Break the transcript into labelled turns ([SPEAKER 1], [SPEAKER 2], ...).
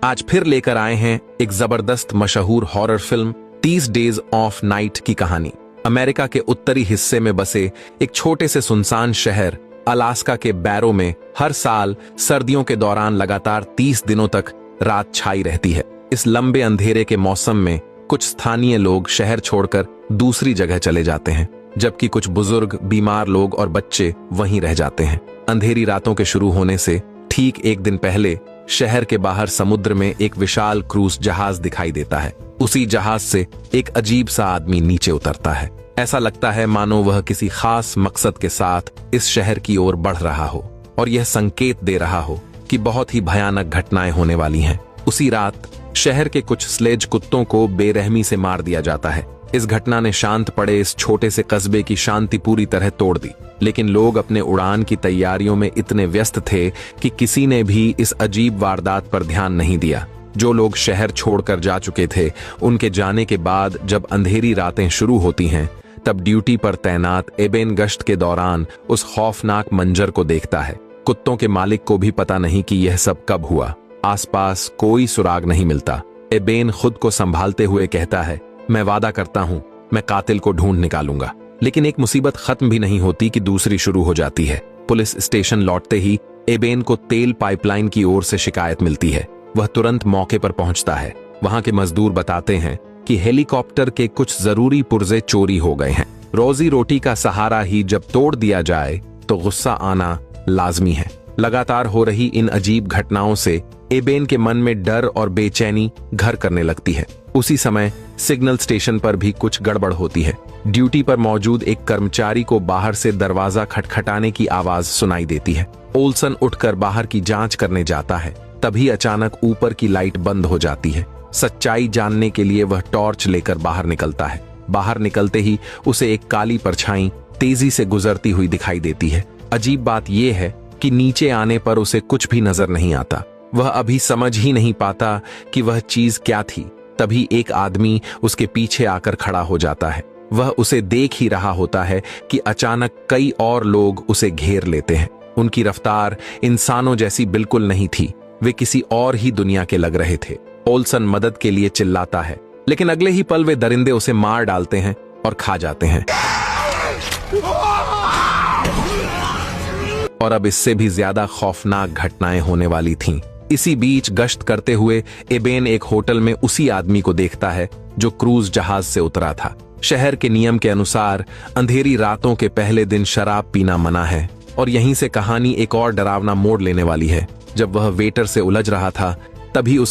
[SPEAKER 1] आज फिर लेकर आए हैं एक जबरदस्त मशहूर horror film 30 days of night की कहानी। अमेरिका के उत्तरी हिस्से में बसे एक छोटे से सुनसान शहर अलास्का के बैरो में हर साल सर्दियों के दौरान लगातार 30 दिनों तक रात छाई रहती है। इस लंबे अंधेरे के मौसम में कुछ स्थानीय लोग शहर छोड़कर दूसरी जगह चले जाते हैं, जबकि कुछ बुजुर्ग, बीमार लोग और बच्चे वहीं रह जाते हैं। अंधेरी रातों के शुरू होने से ठीक एक दिन पहले शहर के बाहर समुद्र में एक विशाल क्रूज जहाज दिखाई देता है। उसी जहाज से एक अजीब सा आदमी नीचे उतरता है। ऐसा लगता है मानो वह किसी खास मकसद के साथ इस शहर की ओर बढ़ रहा हो और यह संकेत दे रहा हो कि बहुत ही भयानक घटनाएं होने वाली हैं। उसी रात शहर के कुछ स्लेज कुत्तों को बेरहमी से मार दिया जाता है। इस घटना ने शांत पड़े इस छोटे से कस्बे की शांति पूरी तरह तोड़ दी, लेकिन लोग अपने उड़ान की तैयारियों में इतने व्यस्त थे कि किसी ने भी इस अजीब वारदात पर ध्यान नहीं दिया। जो लोग शहर छोड़कर जा चुके थे, उनके जाने के बाद जब अंधेरी रातें शुरू होती हैं, तब ड्यूटी पर तैनात एबेन गश्त के दौरान उस खौफनाक मंजर को देखता है। कुत्तों के मालिक को भी पता नहीं कि यह सब कब हुआ। आसपास कोई सुराग नहीं मिलता। एबेन खुद को संभालते हुए कहता है, मैं वादा करता हूं, मैं कातिल को ढूंढ निकालूंगा। लेकिन एक मुसीबत खत्म भी नहीं होती कि दूसरी शुरू हो जाती है। पुलिस स्टेशन लौटते ही एबेन को तेल पाइपलाइन की ओर से शिकायत मिलती है। वह तुरंत मौके पर पहुंचता है। वहां के मजदूर बताते हैं कि हेलीकॉप्टर के कुछ जरूरी पुर्जे चोरी हो गए हैं। रोजी रोटी का सहारा ही जब तोड़ दिया जाए तो गुस्सा आना लाजमी है। लगातार हो रही इन अजीब घटनाओं से एबेन के मन में डर और बेचैनी घर करने लगती है। उसी समय सिग्नल स्टेशन पर भी कुछ गड़बड़ होती है। ड्यूटी पर मौजूद एक कर्मचारी को बाहर से दरवाजा खटखटाने की आवाज सुनाई देती है। ओल्सन उठकर बाहर की जांच करने जाता है। तभी अचानक ऊपर की लाइट बंद हो जाती है। सच्चाई जानने के लिए वह टॉर्च लेकर बाहर निकलता है। बाहर निकलते ही उसे एक काली परछाई तेजी से गुजरती हुई दिखाई देती है। अजीब बात यह है कि नीचे आने पर उसे कुछ भी नजर नहीं आता। वह अभी समझ ही नहीं पाता कि वह चीज क्या थी। तभी एक आदमी उसके पीछे आकर खड़ा हो जाता है। वह उसे देख ही रहा होता है कि अचानक कई और लोग उसे घेर लेते हैं। उनकी रफ्तार इंसानों जैसी बिल्कुल नहीं थी। वे किसी और ही दुनिया के लग रहे थे। ओल्सन मदद के लिए चिल्लाता है, लेकिन अगले ही पल वे दरिंदे उसे मार डालते हैं और खा जाते हैं। और अब इससे भी ज्यादा खौफनाक घटनाएं होने वाली थीं। इसी बीच गश्त करते हुए एबेन एक होटल में उसी आदमी को देखता है जो क्रूज जहाज से उतरा था। शहर के नियम के अनुसार अंधेरी रातों के पहले दिन शराब पीना मना है और यहीं से कहानी एक और डरावना मोड़ लेने वाली है। जब वह वेटर से उलझ रहा था, तभी उस